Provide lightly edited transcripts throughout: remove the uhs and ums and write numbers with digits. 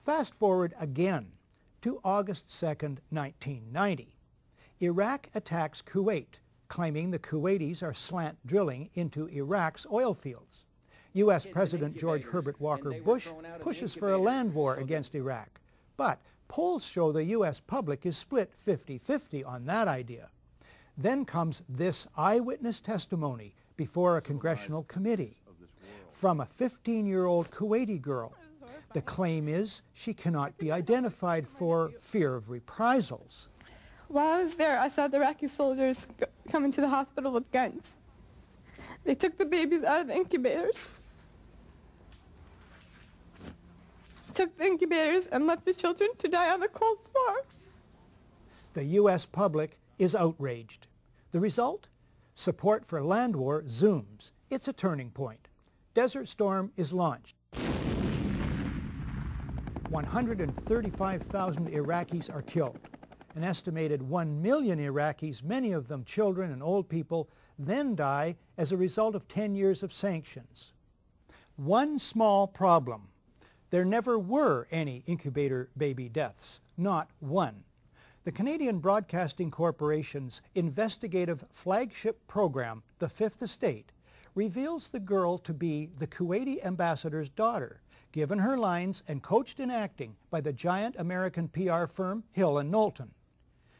Fast forward again to August 2nd, 1990. Iraq attacks Kuwait, claiming the Kuwaitis are slant drilling into Iraq's oil fields. U.S. President George Herbert Walker Bush pushes for a land war against Iraq, but polls show the U.S. public is split 50-50 on that idea. Then comes this eyewitness testimony before a congressional committee from a 15-year-old Kuwaiti girl. The claim is she cannot be identified for fear of reprisals. While I was there, I saw the Iraqi soldiers come into the hospital with guns. They took the babies out of the incubators, took the incubators and left the children to die on the cold floor. The U.S. public is outraged. The result? Support for land war zooms. It's a turning point. Desert Storm is launched. 135,000 Iraqis are killed. An estimated 1 million Iraqis, many of them children and old people, then die as a result of 10 years of sanctions. One small problem. There never were any incubator baby deaths, not one. The Canadian Broadcasting Corporation's investigative flagship program, The Fifth Estate, reveals the girl to be the Kuwaiti ambassador's daughter, given her lines and coached in acting by the giant American PR firm Hill & Knowlton.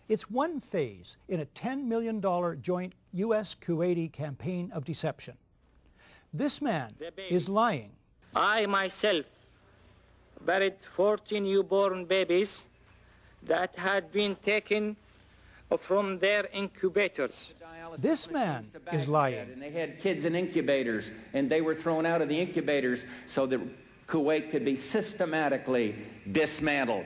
It's one phase in a $10 million joint U.S.-Kuwaiti campaign of deception. This man is lying. I myself buried 14 newborn babies that had been taken from their incubators. This man is lying. And they had kids in incubators, and they were thrown out of the incubators so that Kuwait could be systematically dismantled.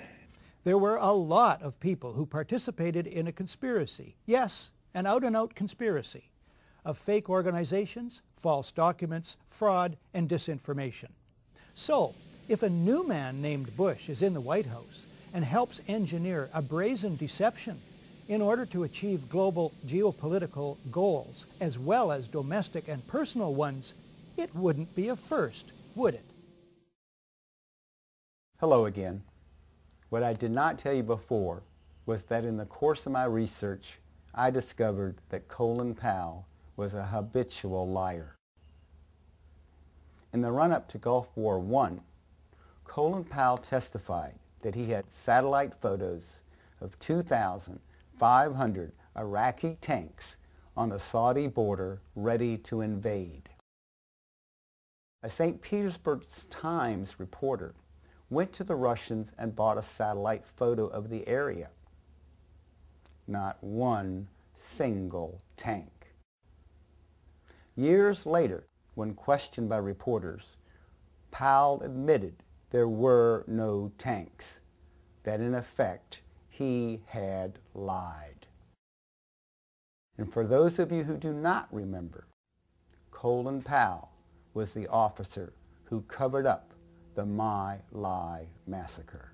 There were a lot of people who participated in a conspiracy. Yes, an out-and-out conspiracy of fake organizations, false documents, fraud, and disinformation. So, if a new man named Bush is in the White House and helps engineer a brazen deception in order to achieve global geopolitical goals as well as domestic and personal ones, it wouldn't be a first, would it? Hello again. What I did not tell you before was that in the course of my research, I discovered that Colin Powell was a habitual liar. In the run-up to Gulf War I, Colin Powell testified that he had satellite photos of 2,500 Iraqi tanks on the Saudi border ready to invade. A St. Petersburg Times reporter went to the Russians and bought a satellite photo of the area. Not one single tank. Years later, when questioned by reporters, Powell admitted there were no tanks, that in effect he had lied. And for those of you who do not remember, Colin Powell was the officer who covered up the My Lai massacre.